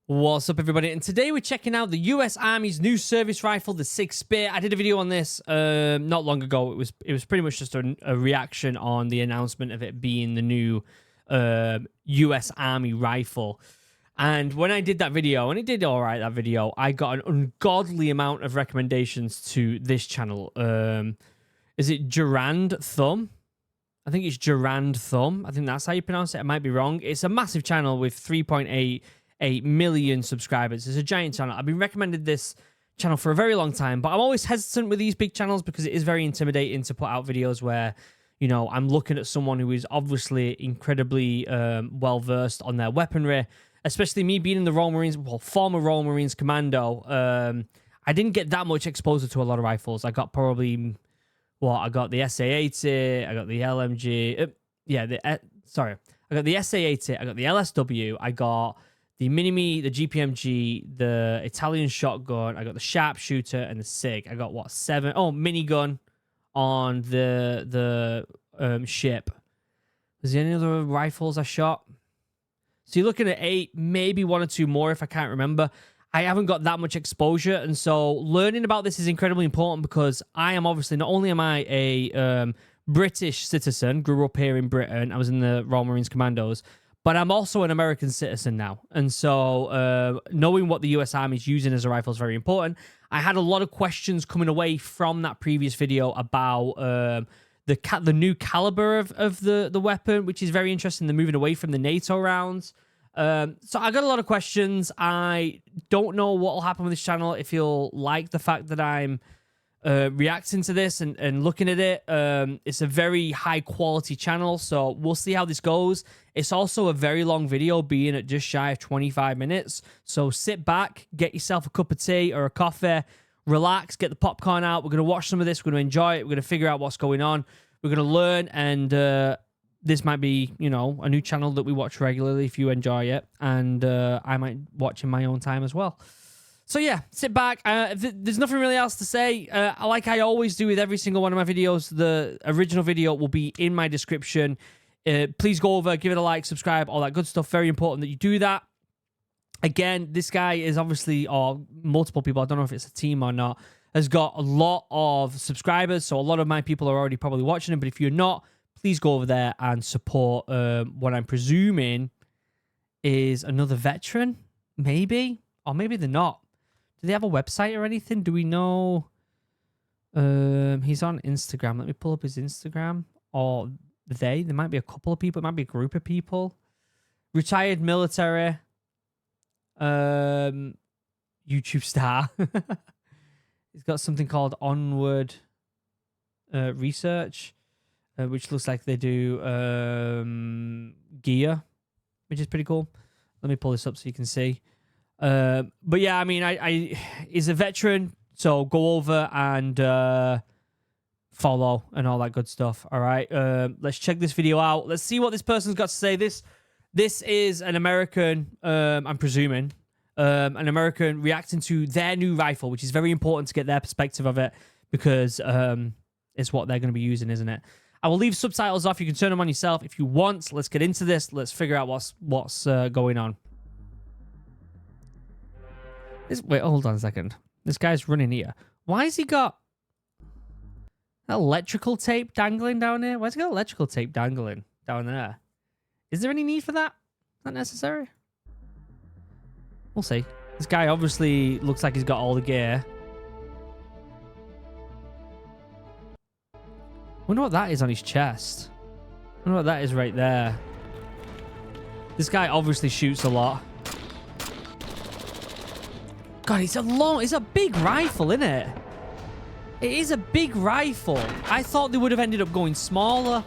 What's up, everybody? And today we're checking out the US Army's new service rifle, the Sig Spear. I did a video on this not long ago. It was pretty much just a reaction on the announcement of it being the new US Army rifle. And when I did that video, and it did all right, that video, I got an ungodly amount of recommendations to this channel. Is it Durand Thumb? I think it's Durand Thumb. I think that's how you pronounce it. I might be wrong. It's a massive channel with 3.8 million subscribers. It's a giant channel. I've been recommended this channel for a very long time, but I'm always hesitant with these big channels because it is very intimidating to put out videos where, you know, I'm looking at someone who is obviously incredibly well-versed on their weaponry, especially me being in the Royal Marines, well, former Royal Marines Commando. I didn't get that much exposure to a lot of rifles. I got probably, I got the SA-80, I got the LMG, I got the SA-80, I got the LSW, I got the Mini-Me, the GPMG, the Italian shotgun, I got the sharpshooter, and the SIG. I got, what, 7? Oh, minigun on the ship. Was there any other rifles I shot? So you're looking at 8, maybe 1 or 2 more if I can't remember. I haven't got that much exposure, and so learning about this is incredibly important because I am obviously, not only am I a British citizen, grew up here in Britain, I was in the Royal Marines Commandos, but I'm also an American citizen now. And so knowing what the US Army is using as a rifle is very important. I had a lot of questions coming away from that previous video about the new caliber of the weapon, which is very interesting. They're moving away from the NATO rounds. So I got a lot of questions. I don't know what will happen with this channel. If you'll like the fact that I'm reacting to this and looking at it, it's a very high quality channel, so we'll see how this goes. It's also a very long video, being at just shy of 25 minutes, so sit back, get yourself a cup of tea or a coffee, relax, get the popcorn out. We're going to watch some of this, we're going to enjoy it, we're going to figure out what's going on, we're going to learn, and this might be, you know, a new channel that we watch regularly if you enjoy it, and I might watch in my own time as well. So yeah, sit back. There's nothing really else to say. Like I always do with every single one of my videos, the original video will be in my description. Please go over, give it a like, subscribe, all that good stuff. Very important that you do that. Again, this guy is obviously, or multiple people, I don't know if it's a team or not, has got a lot of subscribers. So a lot of my people are already probably watching him. But if you're not, please go over there and support what I'm presuming is another veteran, maybe, or maybe they're not. Do they have a website or anything? Do we know? He's on Instagram. Let me pull up his Instagram. Or there might be a couple of people. It might be a group of people. Retired military. YouTube star. He's got something called Onward Research, which looks like they do gear, which is pretty cool. Let me pull this up so you can see. But yeah, I mean, he's a veteran, so go over and follow and all that good stuff. All right, let's check this video out. Let's see what this person's got to say. This is an American, I'm presuming, an American reacting to their new rifle, which is very important to get their perspective of it because it's what they're going to be using, isn't it? I will leave subtitles off. You can turn them on yourself if you want. Let's get into this. Let's figure out what's going on. Wait, hold on a second. This guy's running here. Why has he got electrical tape dangling down here? Why has he got electrical tape dangling down there? Is there any need for that? Not necessary. We'll see. This guy obviously looks like he's got all the gear. Wonder what that is on his chest. Wonder what that is right there. This guy obviously shoots a lot. God, it's a big rifle, isn't it? It is a big rifle. I thought they would have ended up going smaller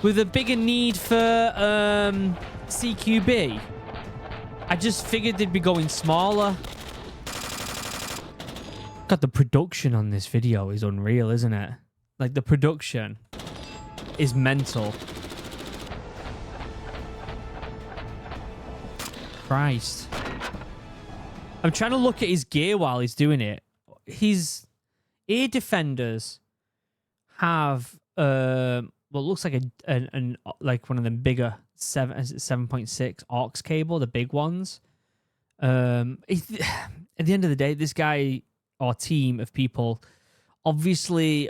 with a bigger need for CQB. I just figured they'd be going smaller. God, the production on this video is unreal, isn't it? Like, the production is mental. Christ. I'm trying to look at his gear while he's doing it. His ear defenders have what looks like like one of them bigger 7.6 aux cable, the big ones. At the end of the day, this guy or team of people obviously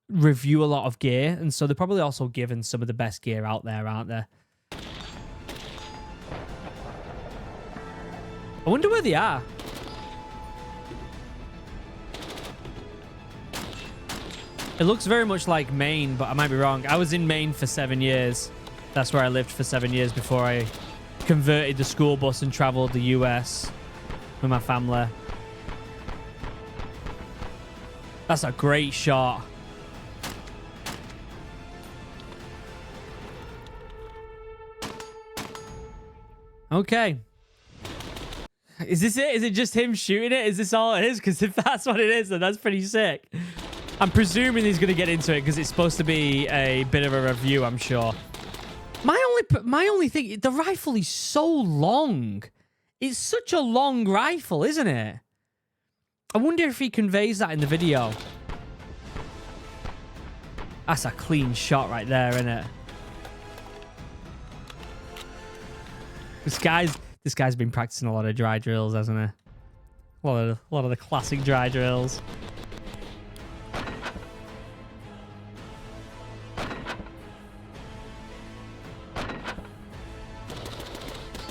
review a lot of gear, and so they're probably also given some of the best gear out there, aren't they? I wonder where they are. It looks very much like Maine, but I might be wrong. I was in Maine for 7 years. That's where I lived for 7 years before I converted the school bus and traveled the US with my family. That's a great shot. Okay. Is this it? Is it just him shooting it? Is this all it is? Because if that's what it is, then that's pretty sick. I'm presuming he's going to get into it because it's supposed to be a bit of a review, I'm sure. My only thing, the rifle is so long. It's such a long rifle, isn't it? I wonder if he conveys that in the video. That's a clean shot right there, isn't it? This guy's been practicing a lot of dry drills, hasn't he? A lot of the classic dry drills.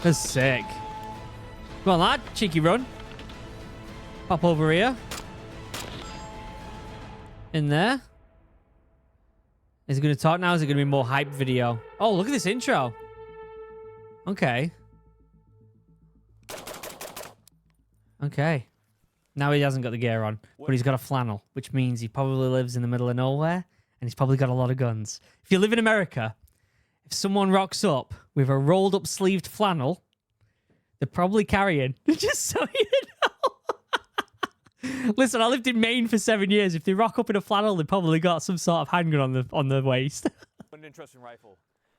That's sick. Come on, lad. Cheeky run. Pop over here. In there. Is he going to talk now? Is it going to be more hype video? Oh, look at this intro. Okay. Okay. Now he hasn't got the gear on, but he's got a flannel, which means he probably lives in the middle of nowhere, and he's probably got a lot of guns. If you live in America, if someone rocks up with a rolled up sleeved flannel, they're probably carrying. Just so you know. Listen, I lived in Maine for 7 years. If they rock up in a flannel, they probably got some sort of handgun on the waist. An interesting rifle.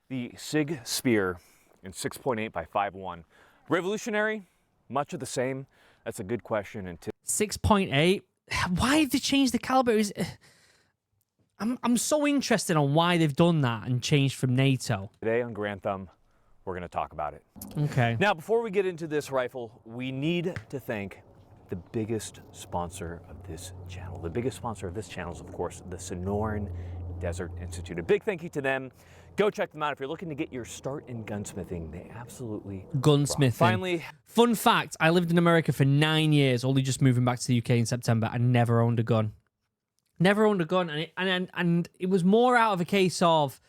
The Sig Spear in 6.8 by 5.1. Revolutionary? Much of the same? That's a good question. And 6.8? Why have they changed the caliber? I'm so interested on why they've done that and changed from NATO. Today on Grand Thumb, we're going to talk about it. Okay. Now, before we get into this rifle, we need to thank the biggest sponsor of this channel. The biggest sponsor of this channel is, of course, the Sonoran Desert Institute. A big thank you to them. Go check them out if you're looking to get your start in gunsmithing. They absolutely gunsmithing. rock. Finally, fun fact: I lived in America for 9 years, only just moving back to the UK in September. I never owned a gun. Never owned a gun, and it was more out of a case of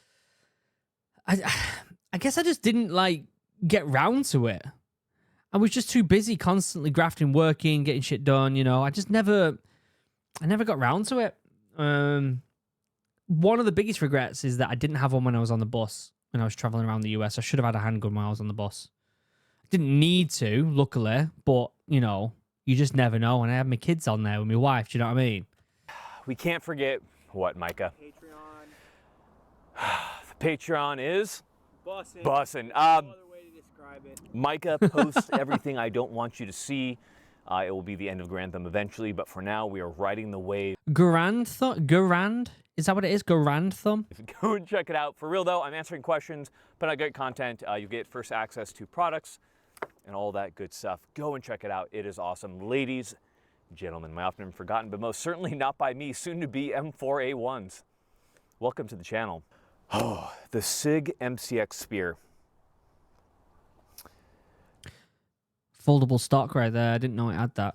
I guess I just didn't like get round to it. I was just too busy constantly grafting, working, getting shit done, you know. I never got round to it. One of the biggest regrets is that I didn't have one when I was on the bus, when I was traveling around the US. I should have had a handgun when I was on the bus. I didn't need to, luckily, but, you know, you just never know. And I had my kids on there with my wife, do you know what I mean? we can't forget what, Micah? Patreon. The Patreon is? Bussin'. Other way to describe it. Micah posts everything I don't want you to see. It will be the end of Grand Thumb eventually, but for now, we are riding the wave. Garand? Is that what it is? Garand Thumb? Go and check it out. For real, though, I'm answering questions, but I get content. You get first access to products and all that good stuff. Go and check it out. It is awesome. Ladies, gentlemen, my often forgotten, but most certainly not by me, soon to be M4A1s. Welcome to the channel. Oh, the Sig MCX-spear. Foldable stock right there. I didn't know it had that.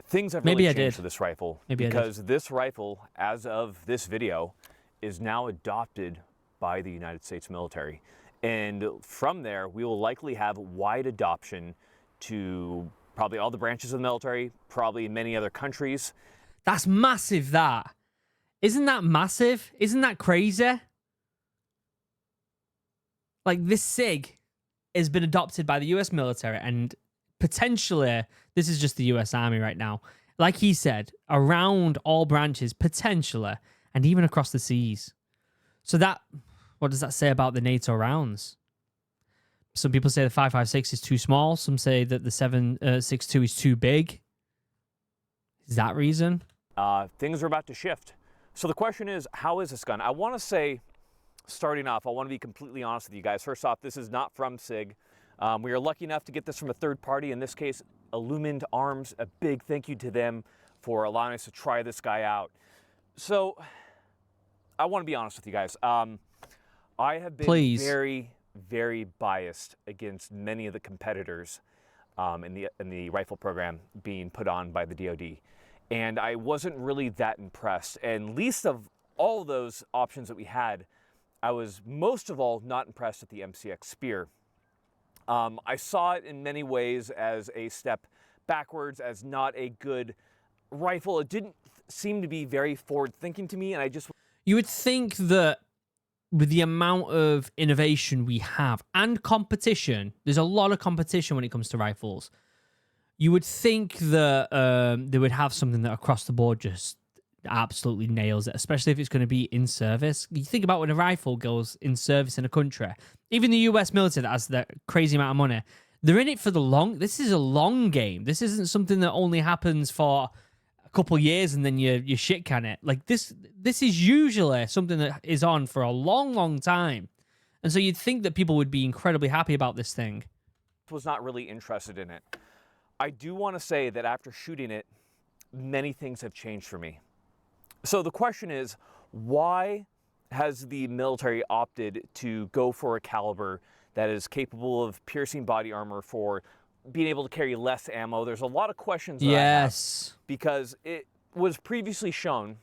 Things have really Maybe changed for this rifle. Because this rifle, as of this video, is now adopted by the United States military. And from there, we will likely have wide adoption to probably all the branches of the military, probably many other countries. That's massive, that. Isn't that massive? Isn't that crazy? Like, this SIG has been adopted by the US military, and potentially, this is just the US Army right now. Like he said, around all branches, potentially, and even across the seas. So that, what does that say about the NATO rounds? Some people say the 5.56 is too small. Some say that the 7.62 is too big. Is that reason? Things are about to shift. So the question is, how is this gun? I want to say, starting off, I want to be completely honest with you guys. First off, this is not from SIG. We are lucky enough to get this from a third party, in this case, Illumined Arms. A big thank you to them for allowing us to try this guy out. So, I want to be honest with you guys. I have been very, very biased against many of the competitors in the rifle program being put on by the DoD. And I wasn't really that impressed. And least of all those options that we had, I was most of all not impressed with the MCX-spear. I saw it in many ways as a step backwards, as not a good rifle. It didn't seem to be very forward-thinking to me, and I just... You would think that with the amount of innovation we have and competition, there's a lot of competition when it comes to rifles. You would think that they would have something that across the board just absolutely nails it, especially if it's going to be in service. You think about when a rifle goes in service in a country, even the US military that has that crazy amount of money, they're in it for the long. This is a long game. This isn't something that only happens for a couple years and then you shit can it. Like this is usually something that is on for a long, long time. And so you'd think that people would be incredibly happy about this thing. Was not really interested in it. I do want to say that after shooting it, many things have changed for me. So the question is, why has the military opted to go for a caliber that is capable of piercing body armor, for being able to carry less ammo? There's a lot of questions that I have, because it was previously shown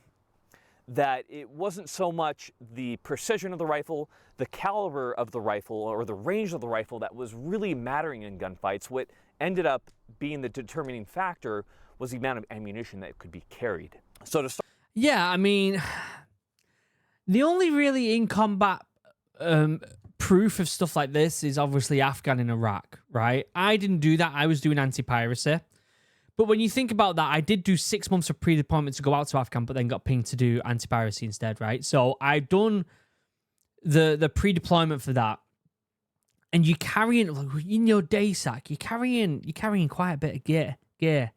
that it wasn't so much the precision of the rifle, the caliber of the rifle, or the range of the rifle that was really mattering in gunfights. What ended up being the determining factor was the amount of ammunition that could be carried. So to start... Yeah, I mean, the only really in combat proof of stuff like this is obviously Afghan in Iraq, right? I didn't do that. I was doing anti-piracy. But when you think about that, I did do 6 months of pre-deployment to go out to Afghan, but then got pinged to do anti-piracy instead, right? So I've done the pre-deployment for that. And you're carrying, like, in your day sack, you're carrying quite a bit of gear.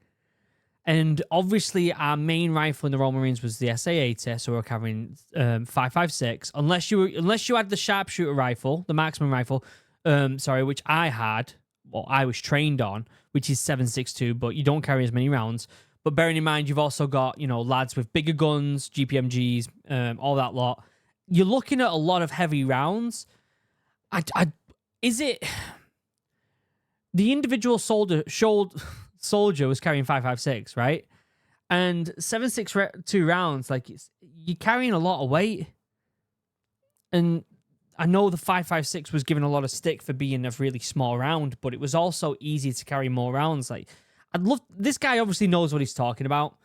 And obviously, our main rifle in the Royal Marines was the SA-80, so we were carrying 5.56. Unless you had the sharpshooter rifle, the marksman rifle, which I had, well, I was trained on, which is 7.62, but you don't carry as many rounds. But bearing in mind, you've also got, lads with bigger guns, GPMGs, all that lot. You're looking at a lot of heavy rounds. Is it the individual soldier was carrying 5.56, right? And 7.62 rounds, like, you're carrying a lot of weight. And I know the 5.56 was given a lot of stick for being a really small round, but it was also easy to carry more rounds. Like, this guy obviously knows what he's talking about.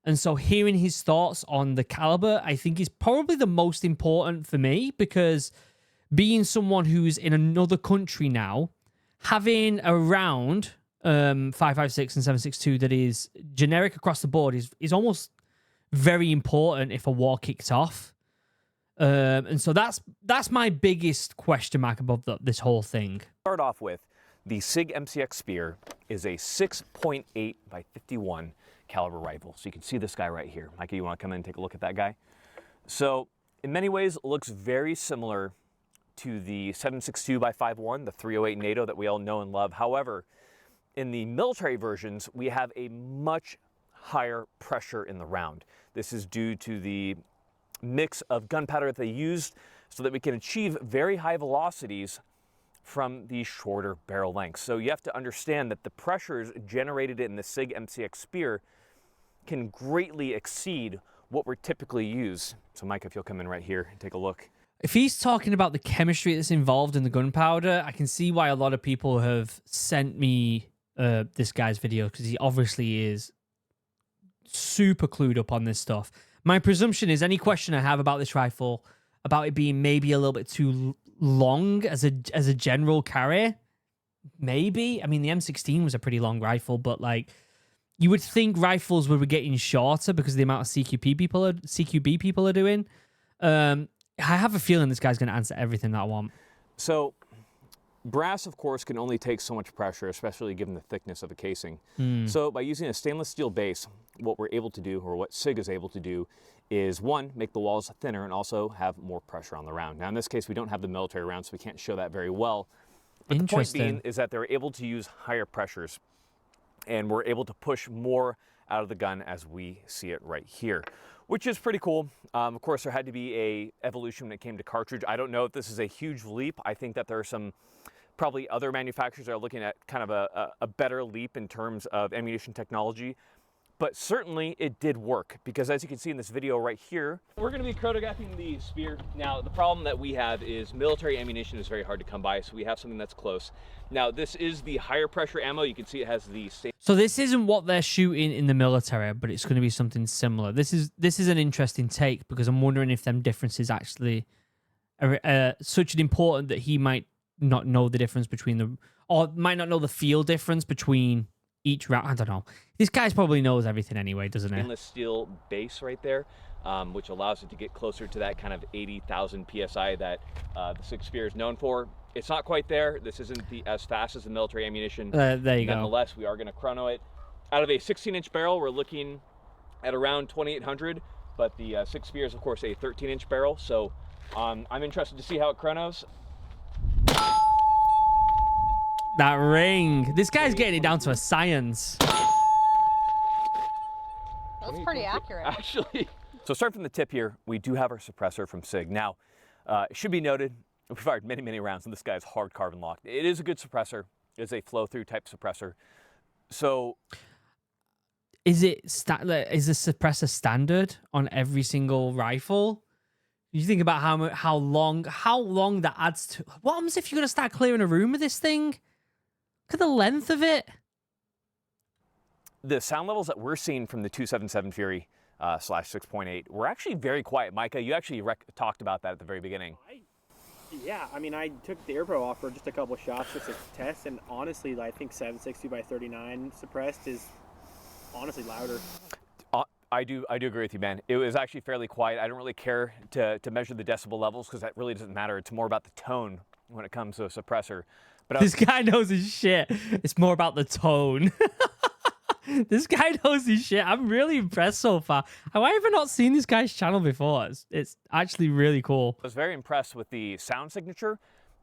And so hearing his thoughts on the caliber, I think, is probably the most important for me, because being someone who's in another country now, having a round 5.56 and 7.62 that is generic across the board is almost very important if a war kicks off. And so that's my biggest question mark above this whole thing. Start off with, the Sig MCX-spear is a 6.8 by 51 caliber rifle. So you can see this guy right here. Mikey, you want to come in and take a look at that guy? So in many ways, it looks very similar to the 7.62 by 5.1, the 308 NATO that we all know and love. However, in the military versions, we have a much higher pressure in the round. This is due to the mix of gunpowder that they used, so that we can achieve very high velocities from these shorter barrel lengths. So you have to understand that the pressures generated in the Sig MCX-spear can greatly exceed what we're typically use. So Mike, if you'll come in right here and take a look. If he's talking about the chemistry that's involved in the gunpowder, I can see why a lot of people have sent me this guy's video, because he obviously is super clued up on this stuff. My presumption is any question I have about this rifle, about it being maybe a little bit too long as a general carry, maybe. I mean, the M16 was a pretty long rifle, but like, you would think rifles would be getting shorter because of the amount of CQB people are doing. I have a feeling this guy's going to answer everything that I want. So, brass, of course, can only take so much pressure, especially given the thickness of the casing. So by using a stainless steel base, what we're able to do, or what Sig is able to do, is one, make the walls thinner and also have more pressure on the round. Now in this case, we don't have the military round, so we can't show that very well. But the point Interesting. being is that they're able to use higher pressures, and we're able to push more out of the gun as we see it right here, which is pretty cool. Of course, there had to be a evolution when it came to cartridge. I don't know if this is a huge leap. I think that there are some probably other manufacturers that are looking at kind of a better leap in terms of ammunition technology. But certainly it did work, because as you can see in this video right here, we're going to be chronographing the Spear. Now, the problem that we have is military ammunition is very hard to come by, so we have something that's close. Now, this is the higher pressure ammo. You can see it has the same. So this isn't what they're shooting in the military, but it's going to be something similar. This is an interesting take, because I'm wondering if them differences actually are such an important that he might not know the difference between the, or might not know the feel difference between each round. I don't know. This guy probably knows everything anyway, doesn't he? Stainless steel base right there, which allows it to get closer to that kind of 80,000 PSI that the Sig Spear is known for. It's not quite there. This isn't as fast as the military ammunition. There you go. Nonetheless, we are going to chrono it. Out of a 16-inch barrel, we're looking at around 2,800, but the Sig Spear is, of course, a 13-inch barrel, so I'm interested to see how it chronos. That ring. This guy's getting it down to a science. That's pretty accurate. Actually. So starting from the tip here, we do have our suppressor from Sig. Now, it should be noted, we fired many, many rounds, and this guy's hard carbon locked. It is a good suppressor. It is a flow-through type suppressor. So, is the suppressor standard on every single rifle? You think about how long that adds to. What happens if you're gonna start clearing a room with this thing? Look at the length of it. The sound levels that we're seeing from the 277 Fury /6.8 were actually very quiet. Micah, you actually talked about that at the very beginning. Yeah, I mean, I took the AirPro off for just a couple shots just to test, and honestly, I think 760 by 39 suppressed is honestly louder. I do agree with you, man. It was actually fairly quiet. I don't really care to measure the decibel levels, because that really doesn't matter. It's more about the tone when it comes to a suppressor. But this guy knows his shit. It's more about the tone. This guy knows his shit. I'm really impressed so far. Have I ever not seen this guy's channel before? It's actually really cool. I was very impressed with the sound signature,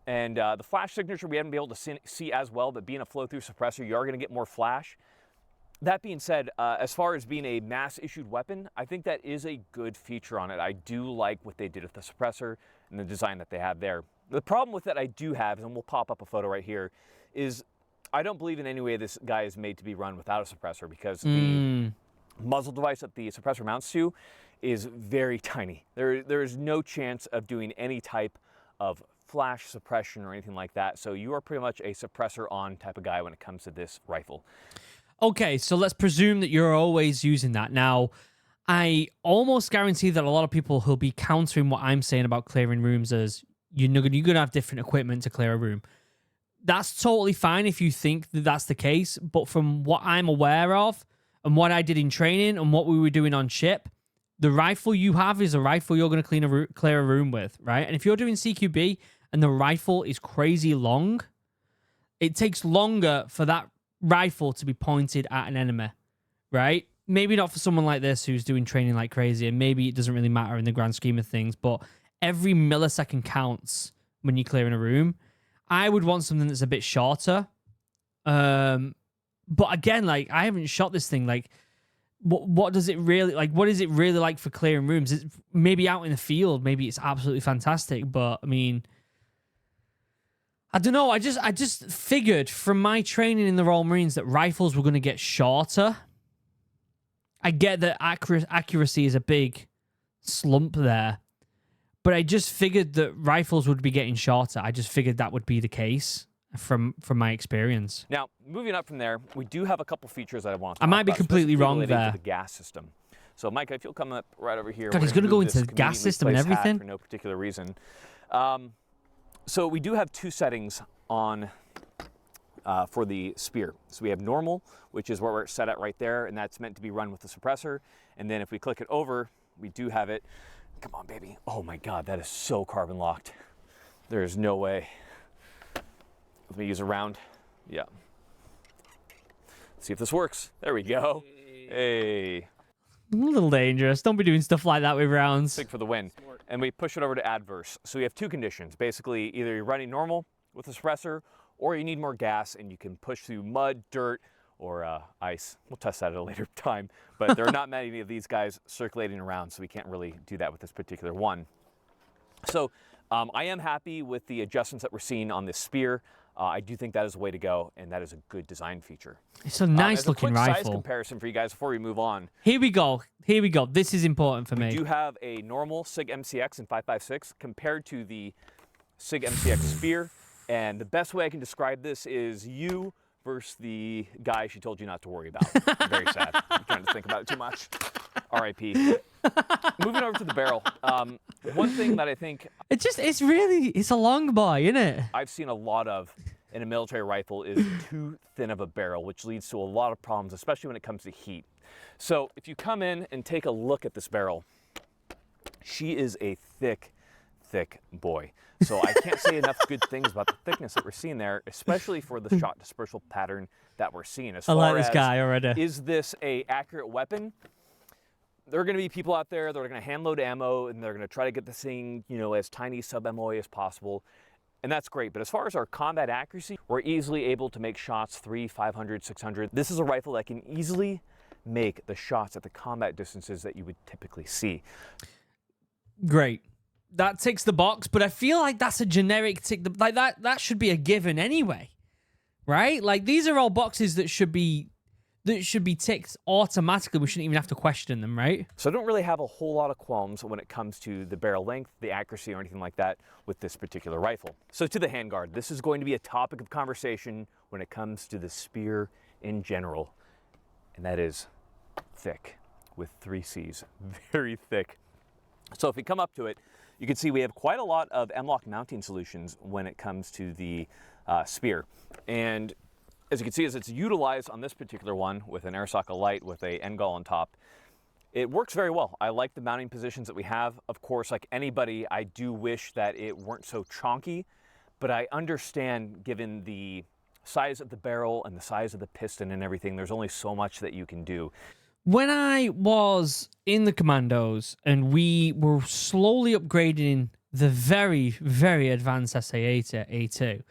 and the flash signature we haven't been able to see as well, but being a flow-through suppressor, you are going to get more flash. That being said, as far as being a mass-issued weapon, I think that is a good feature on it. I do like what they did with the suppressor and the design that they have there. The problem with that I do have, and we'll pop up a photo right here, is I don't believe in any way this guy is made to be run without a suppressor, because the muzzle device that the suppressor mounts to is very tiny. There is no chance of doing any type of flash suppression or anything like that, so you are pretty much a suppressor-on type of guy when it comes to this rifle. Okay, so let's presume that you're always using that. Now, I almost guarantee that a lot of people who'll be countering what I'm saying about clearing rooms as you're going to have different equipment to clear a room. That's totally fine if you think that that's the case, but from what I'm aware of and what I did in training and what we were doing on ship, the rifle you have is a rifle you're going to clear a room with, right? And if you're doing CQB and the rifle is crazy long, it takes longer for that rifle to be pointed at an enemy, right? Maybe not for someone like this who's doing training like crazy, and maybe it doesn't really matter in the grand scheme of things, but every millisecond counts when you're clearing a room. I would want something that's a bit shorter. But again, like, I haven't shot this thing. Like, what does it really, like, what is it really like for clearing rooms? It's maybe out in the field, maybe it's absolutely fantastic, but I mean, I don't know. I just figured from my training in the Royal Marines that rifles were going to get shorter. I get that accuracy is a big slump there, but I just figured that rifles would be getting shorter. I just figured that would be the case from my experience. Now, moving up from there, we do have a couple features that I want to I talk might be about, completely wrong related there. to the gas system. So, Micah, if you'll come up right over here. God, he's going to go into the gas system and everything? For no particular reason. So we do have two settings on for the Spear. So we have normal, which is where we're set at right there, and that's meant to be run with the suppressor. And then if we click it over, we do have it. Come on, baby. Oh my God, that is so carbon locked. There is no way. Let me use a round. Yeah. Let's see if this works. There we go. Hey. A little dangerous. Don't be doing stuff like that with rounds. Sig for the win. And we push it over to adverse. So we have two conditions. Basically, either you're running normal with the suppressor, or you need more gas and you can push through mud, dirt, or ice. We'll test that at a later time, but there are not many of these guys circulating around, so we can't really do that with this particular one. So I am happy with the adjustments that we're seeing on this spear. I do think that is the way to go, and that is a good design feature. It's a nice looking rifle. rifle. Size comparison for you guys before we move on. Here we go. Here we go. This is important for me. We do have a normal Sig MCX in 5.56 compared to the Sig MCX-spear, and the best way I can describe this is you versus the guy she told you not to worry about. Very sad. I'm trying to think about it too much. R.I.P. Moving over to the barrel. One thing that I think it's a long boy, isn't it? I've seen a lot of in a military rifle is too thin of a barrel, which leads to a lot of problems, especially when it comes to heat. So if you come in and take a look at this barrel, she is a thick boy. So I can't say enough good things about the thickness that we're seeing there, especially for the shot dispersal pattern that we're seeing. As I like far this as, guy already. Is this a accurate weapon? There are going to be people out there that are going to hand load ammo and they're going to try to get this thing, you know, as tiny sub-MOA as possible. And that's great. But as far as our combat accuracy, we're easily able to make shots 300, 500, 600. This is a rifle that can easily make the shots at the combat distances that you would typically see. Great. That ticks the box, but I feel like that's a generic tick. Like that should be a given anyway, right? Like these are all boxes that should be ticked automatically. We shouldn't even have to question them, right? So I don't really have a whole lot of qualms when it comes to the barrel length, the accuracy, or anything like that with this particular rifle. So to the handguard, this is going to be a topic of conversation when it comes to the spear in general, and that is thick with 3 C's, very thick. So if we come up to it, you can see we have quite a lot of M-LOK mounting solutions when it comes to the spear. And as you can see, as it's utilized on this particular one with an air socket light with a Handguard on top, it works very well. I like the mounting positions that we have. Of course, like anybody, I do wish that it weren't so chonky, but I understand given the size of the barrel and the size of the piston and everything, there's only so much that you can do. When I was in the Commandos and we were slowly upgrading the very, very advanced SA-80 A2,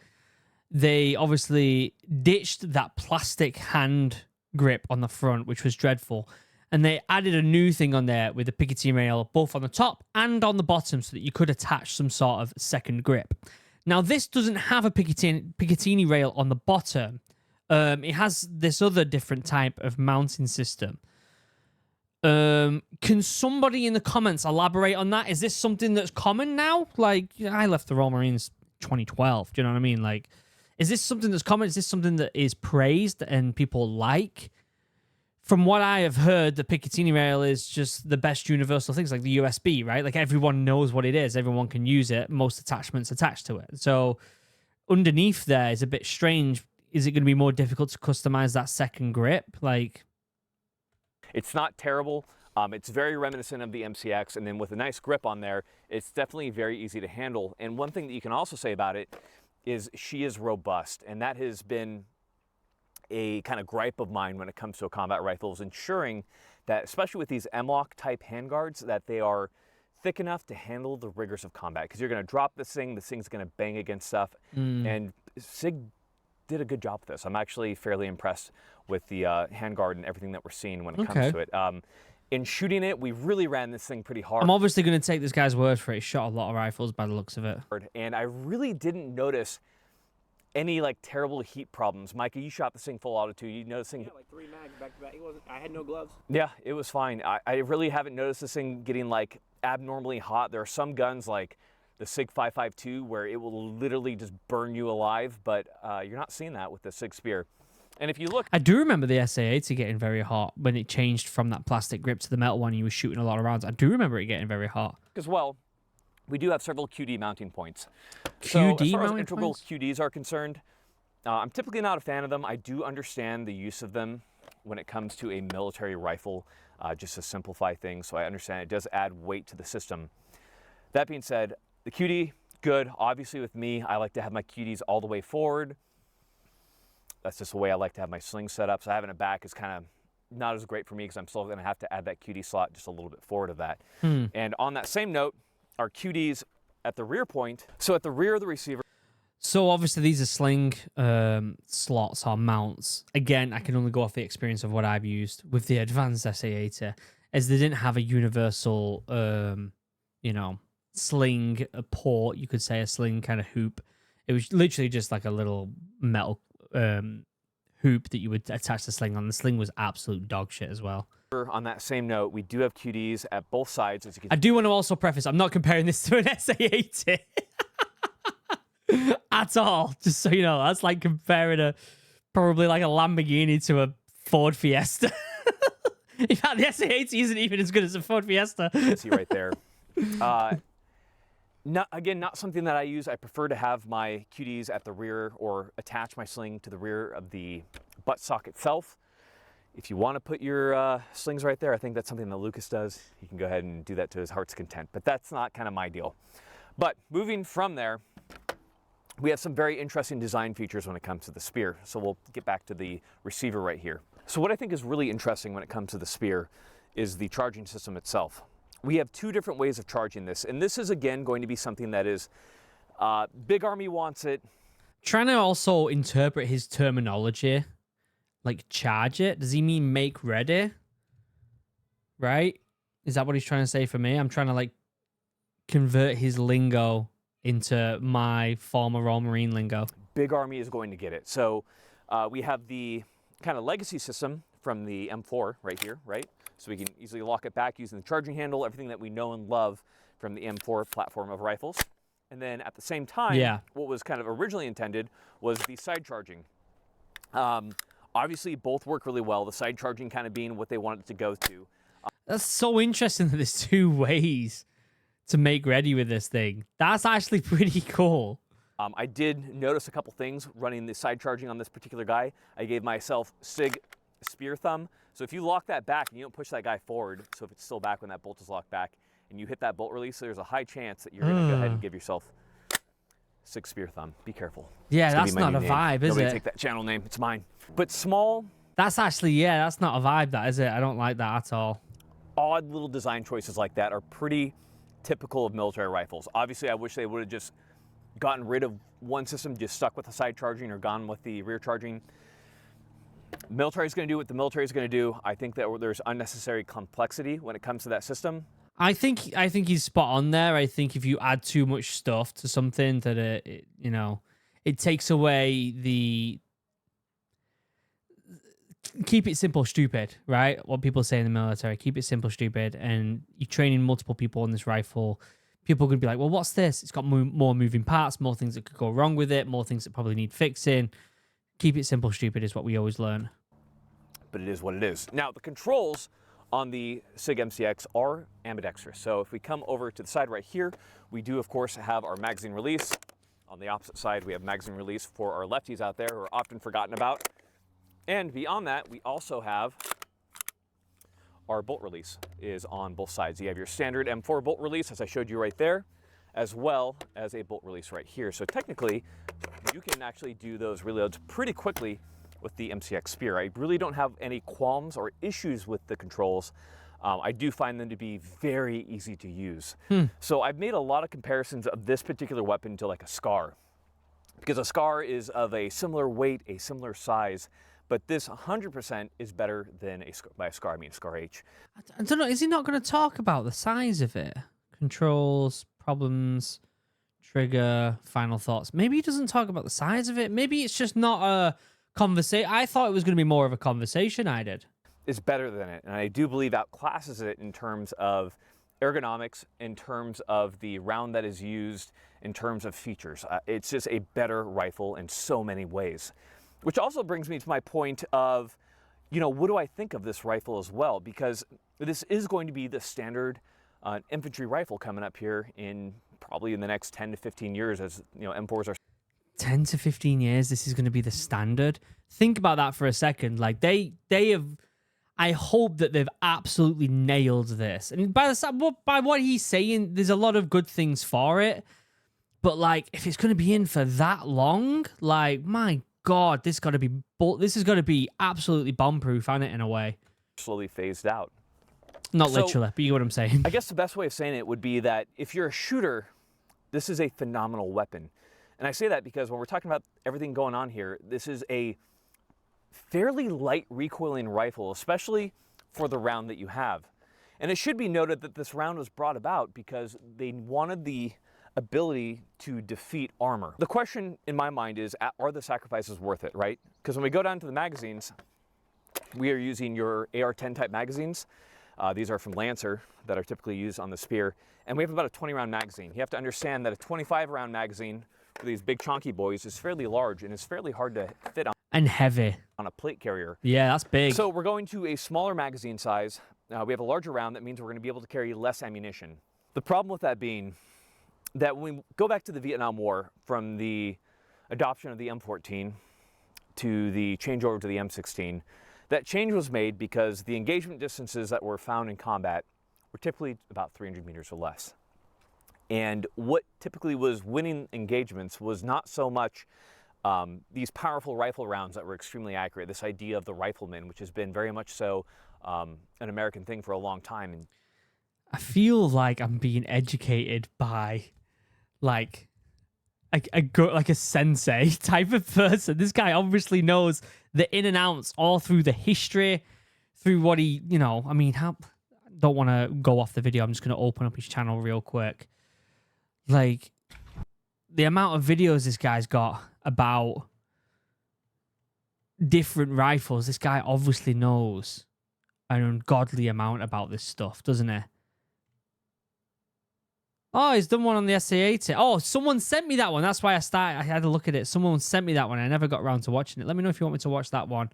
they obviously ditched that plastic hand grip on the front, which was dreadful. And they added a new thing on there with the Picatinny rail, both on the top and on the bottom, so that you could attach some sort of second grip. Now, this doesn't have a Picatinny rail on the bottom. It has this other different type of mounting system. Can somebody in the comments elaborate on that? Is this something that's common now? Like, I left the Royal Marines 2012. Do you know what I mean? Like, is this something that's common? Is this something that is praised and people like? From what I have heard, the Picatinny rail is just the best universal things, like the USB, right? Like, everyone knows what it is. Everyone can use it. Most attachments attached to it. So underneath there is a bit strange. Is it going to be more difficult to customize that second grip? Like, it's not terrible. It's very reminiscent of the MCX, and then with a nice grip on there, it's definitely very easy to handle. And one thing that you can also say about it is she is robust, and that has been a kind of gripe of mine when it comes to combat rifles, ensuring that, especially with these M-LOK type handguards, that they are thick enough to handle the rigors of combat. Because you're going to drop this thing's going to bang against stuff, and Sig did a good job with this. I'm actually fairly impressed with the handguard and everything that we're seeing when it comes to it. In shooting it, we really ran this thing pretty hard. I'm obviously going to take this guy's word for it. He shot a lot of rifles by the looks of it. And I really didn't notice any like terrible heat problems. Micah, you shot this thing full altitude. You noticed this thing? Yeah, like 3 mags back to back. I had no gloves. Yeah, it was fine. I really haven't noticed this thing getting like abnormally hot. There are some guns like the Sig 5.52 where it will literally just burn you alive, but you're not seeing that with the Sig Spear. And if you look, I do remember the SA-80 getting very hot when it changed from that plastic grip to the metal one. You were shooting a lot of rounds. I do remember it getting very hot. as well, we do have several QD mounting points. QD so as far as mounting integral points? QDs are concerned, I'm typically not a fan of them. I do understand the use of them when it comes to a military rifle, just to simplify things. So I understand it does add weight to the system. That being said, the QD, good. Obviously with me, I like to have my QDs all the way forward. That's just the way I like to have my sling set up. So having it back is kind of not as great for me because I'm still going to have to add that QD slot just a little bit forward of that. And on that same note, our QDs at the rear point, so at the rear of the receiver. So obviously these are sling slots or mounts. Again, I can only go off the experience of what I've used with the advanced SA80, as they didn't have a universal, you know, sling a port. You could say a sling kind of hoop. It was literally just like a little metal hoop that you would attach the sling on. The sling was absolute dog shit as well. On that same note, we do have QDs at both sides, as you can. I do want to also preface, I'm not comparing this to an SA80 at all. Just so you know, that's like comparing probably like a Lamborghini to a Ford Fiesta. In fact, the SA80 isn't even as good as a Ford Fiesta. See right there. Not something that I use. I prefer to have my QDs at the rear or attach my sling to the rear of the buttstock itself. If you want to put your slings right there, I think that's something that Lucas does. He can go ahead and do that to his heart's content, but that's not kind of my deal. But moving from there, we have some very interesting design features when it comes to the Spear. So we'll get back to the receiver right here. So what I think is really interesting when it comes to the Spear is the charging system itself. We have two different ways of charging this, and this is again going to be something that is Big Army wants it. Trying to also interpret his terminology. Like, charge it? Does he mean make ready? Right? Is that what he's trying to say for me? I'm trying to, like, convert his lingo into my former Royal Marine lingo. Big Army is going to get it. So we have the kind of legacy system from the M4 right here, right? So we can easily lock it back using the charging handle, everything that we know and love from the M4 platform of rifles. And then at the same time, what was kind of originally intended was the side charging. Obviously, both work really well, the side charging kind of being what they wanted to go to. That's so interesting that there's two ways to make ready with this thing. That's actually pretty cool. I did notice a couple things running the side charging on this particular guy. I gave myself Sig Spear thumb. So if you lock that back and you don't push that guy forward, so if it's still back when that bolt is locked back, and you hit that bolt release, there's a high chance that you're going to go ahead and give yourself Sig Spear thumb. Be careful. Yeah, that's not a vibe, is it? Nobody take that channel name. It's mine. But small. That's actually, yeah, that's not a vibe, that is it? I don't like that at all. Odd little design choices like that are pretty typical of military rifles. Obviously, I wish they would have just gotten rid of one system, just stuck with the side charging or gone with the rear charging. Military is going to do what the military is going to do. I think that there's unnecessary complexity when it comes to that system. I think he's spot on there. I think if you add too much stuff to something, that it takes away the keep it simple, stupid, right? What people say in the military, keep it simple, stupid. And you're training multiple people on this rifle. People are going to be like, well, what's this? It's got more moving parts, more things that could go wrong with it, more things that probably need fixing. Keep it simple, stupid is what we always learn. But it is what it is. Now, the controls on the SIG MCX are ambidextrous. So if we come over to the side right here, we do, of course, have our magazine release. On the opposite side, we have magazine release for our lefties out there who are often forgotten about. And beyond that, we also have our bolt release is on both sides. You have your standard M4 bolt release, as I showed you right there, as well as a bolt release right here. So technically, you can actually do those reloads pretty quickly with the MCX-spear. I really don't have any qualms or issues with the controls. I do find them to be very easy to use. So I've made a lot of comparisons of this particular weapon to like a SCAR, because a SCAR is of a similar weight, a similar size, but this 100% is better than by a SCAR, I mean SCAR H. I don't know, is he not going to talk about the size of it? Controls, problems, trigger, final thoughts. Maybe he doesn't talk about the size of it. Maybe it's just not a conversation. I thought it was going to be more of a conversation. I did. Is better than it, and I do believe outclasses it in terms of ergonomics, in terms of the round that is used, in terms of features. It's just a better rifle in so many ways. Which also brings me to my point of, what do I think of this rifle as well? Because this is going to be the standard infantry rifle coming up here in probably in the next 10 to 15 years, as M4s are. 10 to 15 years, this is going to be the standard. Think about that for a second. Like they have, I hope that they've absolutely nailed this. And by what he's saying, there's a lot of good things for it. But like, if it's going to be in for that long, like, my God, this is going to be absolutely bomb-proof, isn't it, in a way? Slowly phased out. Not literally, but you know what I'm saying. I guess the best way of saying it would be that if you're a shooter, this is a phenomenal weapon. And I say that because when we're talking about everything going on here, this is a fairly light recoiling rifle, especially for the round that you have. And it should be noted that this round was brought about because they wanted the ability to defeat armor. The question in my mind is, are the sacrifices worth it, right? Because when we go down to the magazines, we are using your AR-10 type magazines. These are from Lancer that are typically used on the Spear. And we have about a 20 round magazine. You have to understand that a 25 round magazine for these big chunky boys is fairly large and it's fairly hard to fit on. And heavy. On a plate carrier. Yeah, that's big. So we're going to a smaller magazine size. We have a larger round. That means we're going to be able to carry less ammunition. The problem with that being that when we go back to the Vietnam War, from the adoption of the M14 to the changeover to the M16, that change was made because the engagement distances that were found in combat were typically about 300 meters or less. And what typically was winning engagements was not so much these powerful rifle rounds that were extremely accurate, this idea of the rifleman, which has been very much so an American thing for a long time. And I feel like I'm being educated by like a sensei type of person. This guy obviously knows the in and outs all through the history, through what he, you know, I mean, don't want to go off the video. I'm just going to open up his channel real quick. Like, the amount of videos this guy's got about different rifles, this guy obviously knows an ungodly amount about this stuff, doesn't he? Oh, he's done one on the SA-80. Oh, someone sent me that one. That's why I had to look at it. Someone sent me that one. I never got around to watching it. Let me know if you want me to watch that one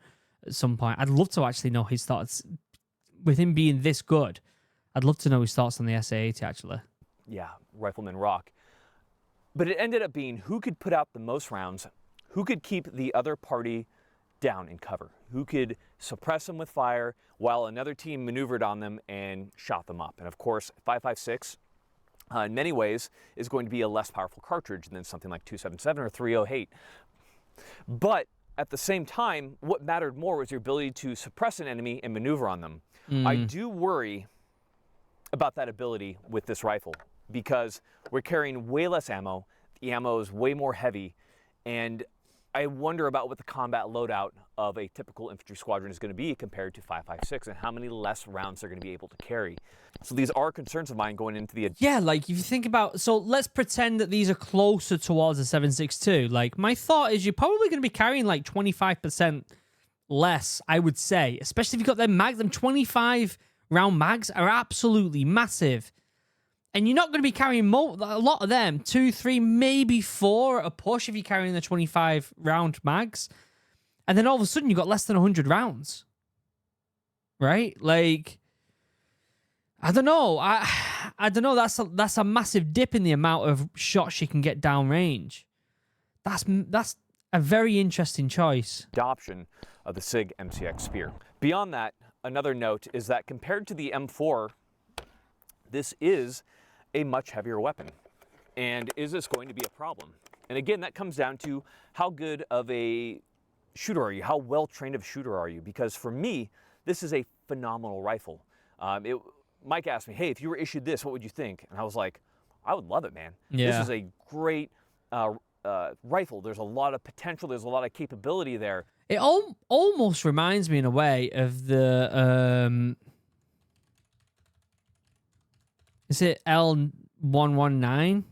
at some point. I'd love to actually know his thoughts. With him being this good, I'd love to know his thoughts on the SA-80, actually. Yeah, Rifleman rock. But it ended up being who could put out the most rounds, who could keep the other party down in cover, who could suppress them with fire while another team maneuvered on them and shot them up. And of course, 5.56, in many ways, is going to be a less powerful cartridge than something like 277 or 308. But at the same time, what mattered more was your ability to suppress an enemy and maneuver on them. I do worry about that ability with this rifle because we're carrying way less ammo. The ammo is way more heavy, and I wonder about what the combat loadout of a typical infantry squadron is going to be compared to 5.56 and how many less rounds they're going to be able to carry. So these are concerns of mine going into the... Yeah, like if you think about... So let's pretend that these are closer towards a 7.62. Like my thought is you're probably going to be carrying like 25% less, I would say. Especially if you've got them mags. Them 25 round mags are absolutely massive. And you're not going to be carrying a lot of them. 2, 3, maybe 4 at a push if you're carrying the 25 round mags. And then all of a sudden you've got less than 100 rounds. Right? Like, I don't know. I don't know. That's a massive dip in the amount of shots you can get downrange. That's a very interesting choice. Adoption of the Sig MCX-spear. Beyond that, another note is that compared to the M4, this is a much heavier weapon. And is this going to be a problem? And again, that comes down to how good of a shooter are you? How well trained of a shooter are you? Because for me, this is a phenomenal rifle. Mike asked me, hey, if you were issued this, what would you think? And I was like, I would love it, man. Yeah. This is a great rifle. There's a lot of potential. There's a lot of capability there. It almost reminds me in a way of the... Is it L119?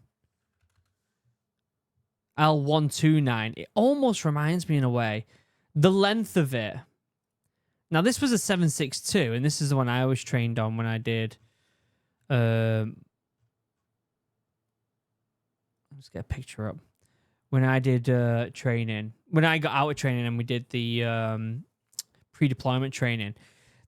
L129. It almost reminds me in a way. The length of it. Now, this was a 7.62, and this is the one I was trained on when I did... let's get a picture up. When I did training. When I got out of training and we did the pre-deployment training.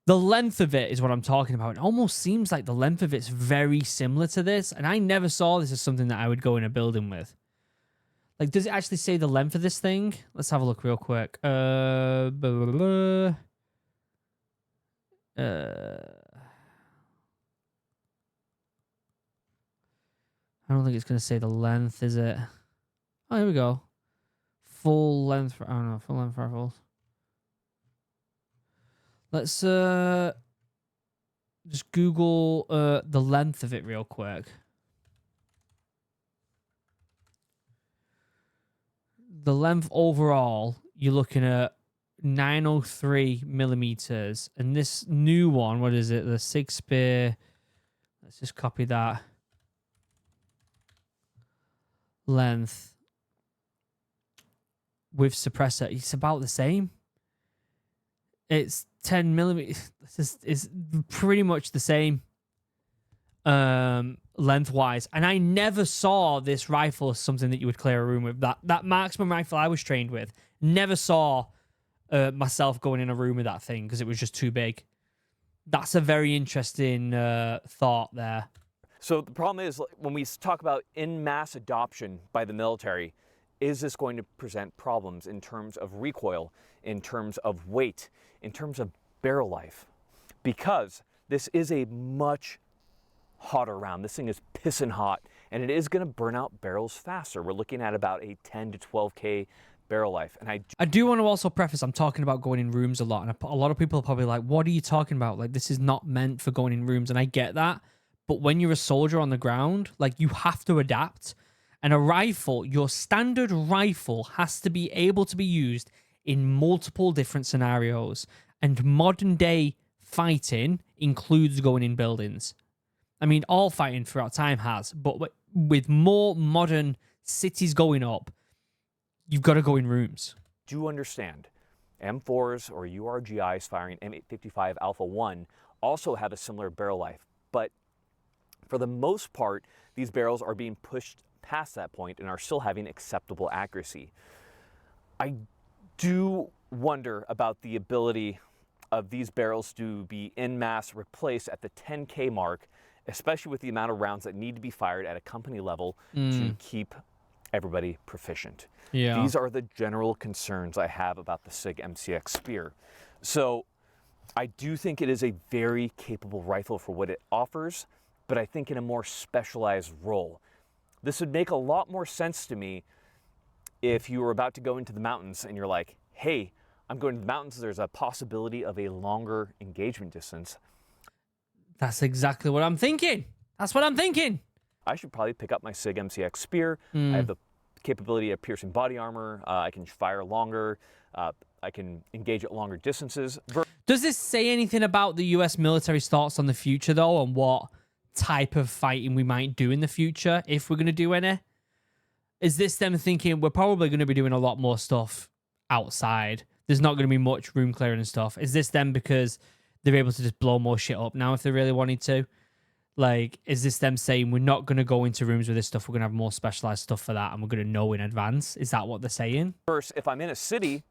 The length of it is what I'm talking about. It almost seems like the length of it's very similar to this. And I never saw this as something that I would go in a building with. Like, does it actually say the length of this thing? Let's have a look real quick. I don't think it's going to say the length, is it? Oh, here we go. Full length. I don't know. Full length rifles. Let's just Google the length of it real quick. the length overall, you're looking at 903 millimeters, and this new one, what is it? The Sig Spear. Let's just copy that. Length with suppressor, it's about the same. It's 10 millimeters. It's pretty much the same lengthwise. And I never saw this rifle as something that you would clear a room with. That marksman rifle I was trained with, never saw myself going in a room with that thing because it was just too big. That's a very interesting thought there. So the problem is, when we talk about en masse adoption by the military, is this going to present problems in terms of recoil, in terms of weight, in terms of barrel life? Because this is a much hotter round. This thing is pissing hot, and it is going to burn out barrels faster. We're looking at about a 10 to 12K barrel life. And I do want to also preface, I'm talking about going in rooms a lot, and a lot of people are probably like, what are you talking about? Like, this is not meant for going in rooms, and I get that. But when you're a soldier on the ground, like, you have to adapt. And a rifle, your standard rifle, has to be able to be used in multiple different scenarios. And modern day fighting includes going in buildings. I mean, all fighting throughout time has, but with more modern cities going up, you've got to go in rooms. Do you understand? M4s or URGIs firing M855 Alpha 1 also have a similar barrel life, but for the most part, these barrels are being pushed past that point and are still having acceptable accuracy. I do wonder about the ability of these barrels to be en masse replaced at the 10K mark, especially with the amount of rounds that need to be fired at a company level to keep everybody proficient. Yeah. These are the general concerns I have about the Sig MCX-spear. So I do think it is a very capable rifle for what it offers, but I think in a more specialized role. This would make a lot more sense to me if you were about to go into the mountains and you're like, hey, I'm going to the mountains, there's a possibility of a longer engagement distance. That's exactly what I'm thinking. That's what I'm thinking. I should probably pick up my Sig MCX-spear. I have the capability of piercing body armor. I can fire longer. I can engage at longer distances. Does this say anything about the US military's thoughts on the future, though, and what type of fighting we might do in the future, if we're going to do any? Is this them thinking we're probably going to be doing a lot more stuff outside? There's not going to be much room clearing and stuff. Is this them because they're able to just blow more shit up now if they really wanted to? Like, is this them saying we're not going to go into rooms with this stuff, we're going to have more specialized stuff for that, and we're going to know in advance? Is that what they're saying? First, if I'm in a city,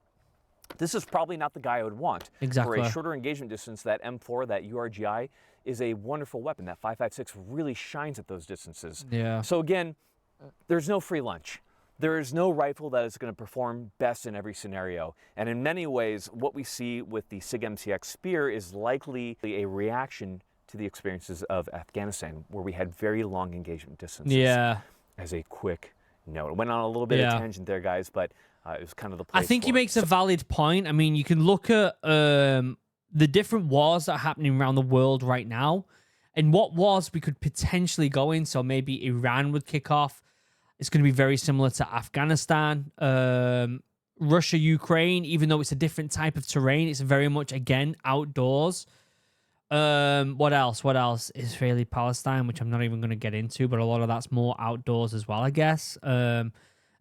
this is probably not the guy I would want. Exactly. For a shorter engagement distance, that M4, that URGI, is a wonderful weapon. That 5.56 really shines at those distances. Yeah. So again, there's no free lunch. There is no rifle that is going to perform best in every scenario. And in many ways, what we see with the Sig MCX-spear is likely a reaction to the experiences of Afghanistan, where we had very long engagement distances. Yeah. As a quick note. It went on a little bit of tangent there, guys, but it was kind of the place I think for he it. makes a valid point. I mean, you can look at the different wars that are happening around the world right now, and what wars we could potentially go in. So maybe Iran would kick off. It's going to be very similar to Afghanistan. Russia, Ukraine, even though it's a different type of terrain, it's very much, again, outdoors. What else? What else? Israeli Palestine, which I'm not even going to get into, but a lot of that's more outdoors as well, I guess. And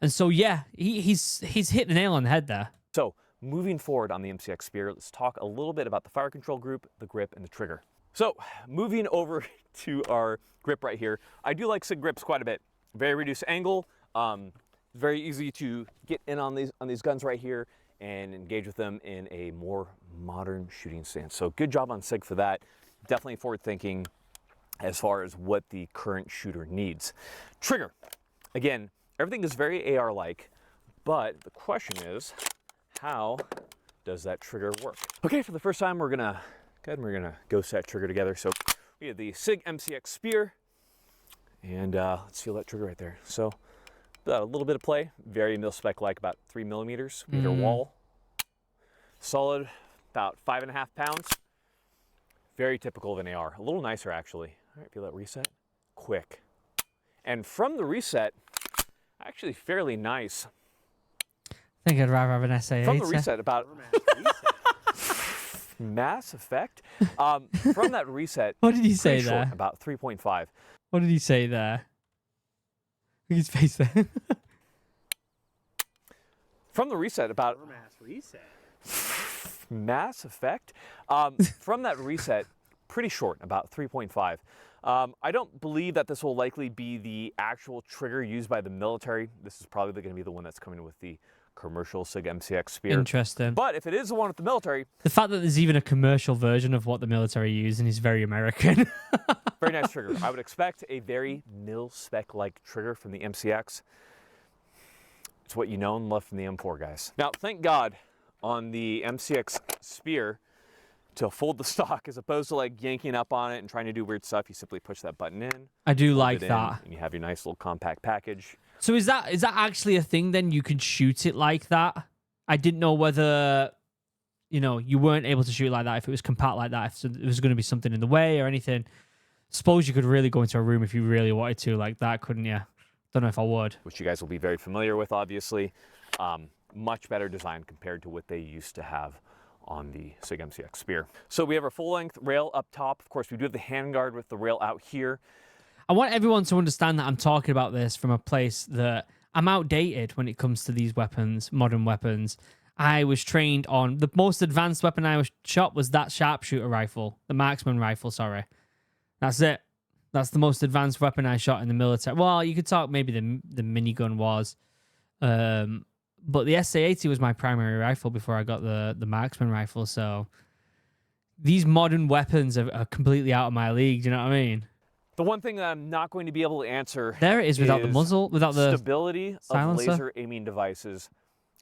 so, yeah, he's hit the nail on the head there. So, moving forward on the MCX-spear, let's talk a little bit about the fire control group, the grip, and the trigger. So, moving over to our grip right here, I do like Sig grips quite a bit. Very reduced angle, very easy to get in on these guns right here and engage with them in a more modern shooting stance. So good job on Sig for that. Definitely forward thinking as far as what the current shooter needs. Trigger, again, everything is very AR-like, but the question is, how does that trigger work? Okay, for the first time, we're gonna go set trigger together. So we have the Sig MCX-spear, and let's feel that trigger right there. So a little bit of play, very mil-spec-like, about 3 millimeters. We hit our wall, solid, about 5.5 pounds. Very typical of an AR, a little nicer actually. All right, feel that reset, quick. And from the reset, actually fairly nice I think I'd rather have an SA80. From the reset about Mass Effect. From that reset, What did he say pretty short, there? about 3.5. What did he say there? Look at his face there. From the reset about Mass reset. Mass Effect. From that reset, pretty short, about 3.5. I don't believe that this will likely be the actual trigger used by the military. This is probably going to be the one that's coming with the commercial Sig MCX-spear. Interesting. But if it is the one with the military, The fact that there's even a commercial version of what the military use and is very American. very nice trigger. I would expect a very mil-spec-like trigger from the MCX. It's what you know and love from the M4, guys. Now, thank God on the MCX-spear, to fold the stock, as opposed to like yanking up on it and trying to do weird stuff, you simply push that button in. I do fold like it in, that. and you have your nice little compact package. So is that actually a thing then? You could shoot it like that? I didn't know whether, you know, you weren't able to shoot like that if it was compact like that, if there was going to be something in the way or anything. Suppose you could really go into a room if you really wanted to like that, couldn't you? Don't know if I would. Which you guys will be very familiar with, obviously. Much better design compared to what they used to have on the Sig MCX-spear. So we have our full-length rail up top. Of course, we do have the handguard with the rail out here. I want everyone to understand that I'm talking about this from a place that I'm outdated when it comes to these weapons, modern weapons. I was trained on the most advanced weapon I was shot was that sharpshooter rifle, the marksman rifle, sorry. That's it. That's the most advanced weapon I shot in the military. Well, you could talk maybe the minigun was. But the SA-80 was my primary rifle before I got the marksman rifle. So these modern weapons are completely out of my league. Do you know what I mean? The one thing that I'm not going to be able to answer There it is without the muzzle, without the stability silencer. of laser aiming devices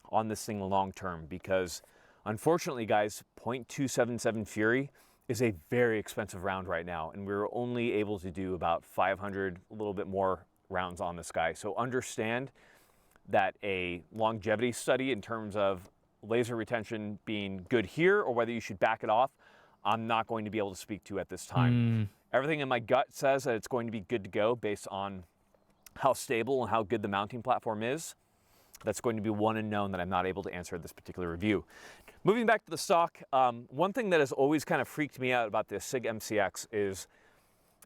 on this thing long term, because unfortunately, guys, .277 Fury is a very expensive round right now, and we're only able to do about 500, a little bit more rounds on this guy. So understand that a longevity study in terms of laser retention being good here, or whether you should back it off, I'm not going to be able to speak to at this time. Everything in my gut says that it's going to be good to go based on how stable and how good the mounting platform is. That's going to be one unknown that I'm not able to answer in this particular review. Moving back to the stock, one thing that has always kind of freaked me out about this Sig MCX is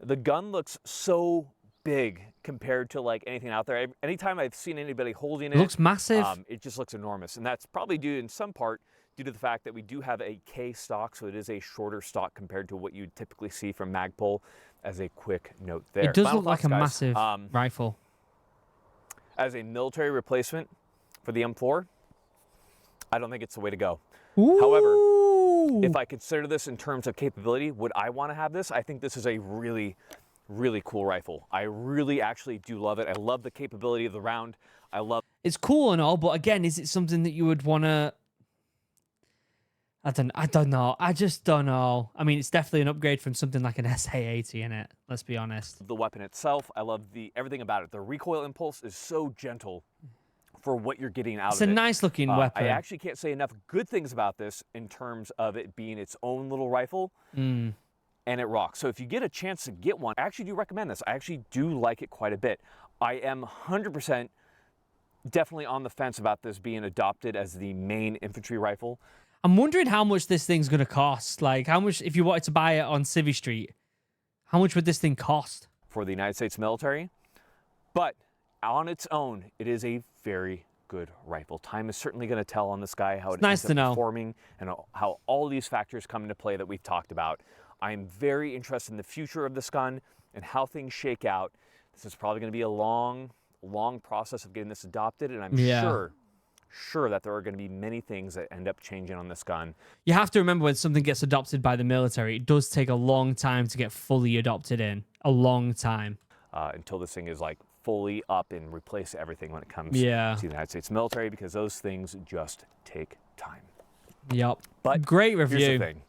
the gun looks so big compared to like anything out there. Anytime I've seen anybody holding it, looks massive. It just looks enormous, and that's probably due in some part due to the fact that we do have a K stock, so it is a shorter stock compared to what you'd typically see from Magpul. As a quick note there. It does Final look like thoughts, a guys. massive rifle. As a military replacement for the M4, I don't think it's the way to go. Ooh. However, if I consider this in terms of capability, would I want to have this? I think this is a really, really cool rifle. I really actually do love it. I love the capability of the round. I love... It's cool and all, but again, is it something that you would want to... I don't know. I just don't know. I mean, it's definitely an upgrade from something like an SA-80 in it. Let's be honest. The weapon itself, I love everything about it. The recoil impulse is so gentle for what you're getting out It's of it. a nice looking weapon. I actually can't say enough good things about this in terms of it being its own little rifle, and it rocks. So if you get a chance to get one, I actually do recommend this. I actually do like it quite a bit. I am 100% definitely on the fence about this being adopted as the main infantry rifle. I'm wondering how much this thing's going to cost. Like, how much, if you wanted to buy it on Civvy Street, how much would this thing cost? For the United States military. But on its own, it is a very good rifle. Time is certainly going to tell on this guy how it nice ends to know. up performing and how all these factors come into play that we've talked about. I'm very interested in the future of this gun and how things shake out. This is probably going to be a long process of getting this adopted, and I'm sure that there are going to be many things that end up changing on this gun. You have to remember when something gets adopted by the military, it does take a long time to get fully adopted in. A long time. Until this thing is like fully up and replace everything when it comes to the United States military, because those things just take time. Yep. But great review. Here's the thing.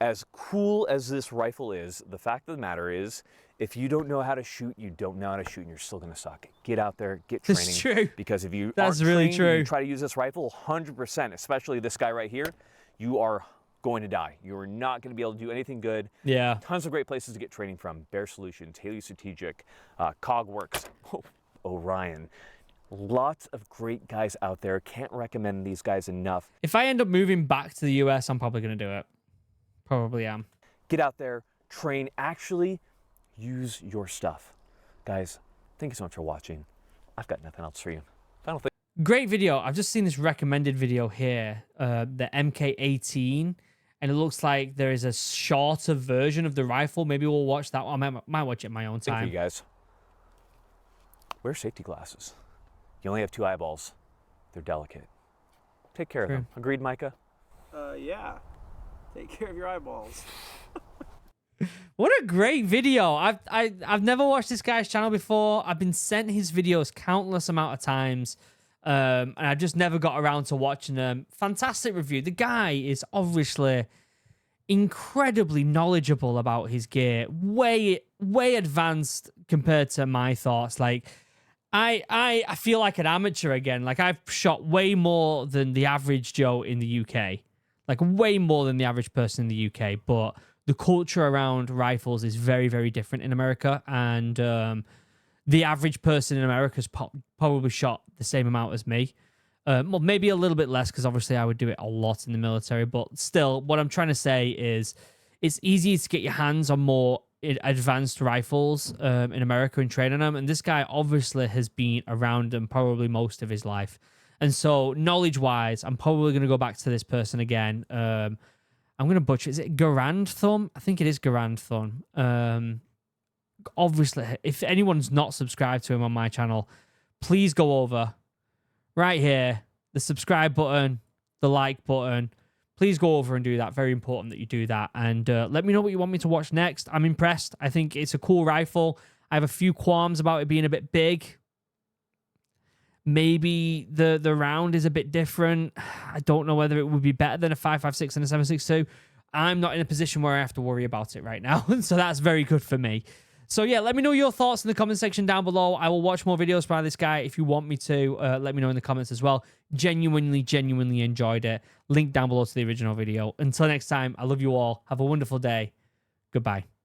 As cool as this rifle is, the fact of the matter is, if you don't know how to shoot, you don't know how to shoot, and you're still going to suck. Get out there, get training. That's true. Because if you That's aren't really trained true. and you try to use this rifle, 100%, especially this guy right here, you are going to die. You are not going to be able to do anything good. Yeah. Tons of great places to get training from. Bear Solutions, Haley Strategic, Cogworks, Orion. Lots of great guys out there. Can't recommend these guys enough. If I end up moving back to the US, I'm probably going to do it. Probably am. Get out there, train, actually use your stuff. Guys, thank you so much for watching. I've got nothing else for you. Final thing. Great video. I've just seen this recommended video here, the MK18, and it looks like there is a shorter version of the rifle. Maybe we'll watch that one. I might watch it my own Thank time. you guys. Wear safety glasses. You only have 2 eyeballs. They're delicate. Take care of them. Agreed, Micah? Yeah. Take care of your eyeballs. What a great video. I've never watched this guy's channel before. I've been sent his videos countless amount of times. And I just never got around to watching them. Fantastic review. The guy is obviously incredibly knowledgeable about his gear. Way advanced compared to my thoughts. Like, I feel like an amateur again. Like, I've shot way more than the average Joe in the UK. Like, way more than the average person in the UK. But the culture around rifles is very, very different in America. And the average person in America has probably shot the same amount as me. Well, maybe a little bit less, because obviously I would do it a lot in the military. But still, what I'm trying to say is it's easy to get your hands on more advanced rifles in America and train on them. And this guy obviously has been around them probably most of his life. And so knowledge-wise, I'm probably going to go back to this person again. I'm going to butcher. Is it Garand Thumb? I think it is Garand Thumb. Obviously, if anyone's not subscribed to him on my channel, please go over right here, the subscribe button, the like button. Please go over and do that. Very important that you do that. And let me know what you want me to watch next. I'm impressed. I think it's a cool rifle. I have a few qualms about it being a bit big. Maybe the round is a bit different. I don't know whether it would be better than a 5.56 and a 7.62. I'm not in a position where I have to worry about it right now. So that's very good for me. So yeah, let me know your thoughts in the comment section down below. I will watch more videos by this guy if you want me to. Let me know in the comments as well. Genuinely enjoyed it. Link down below to the original video. Until next time, I love you all. Have a wonderful day. Goodbye.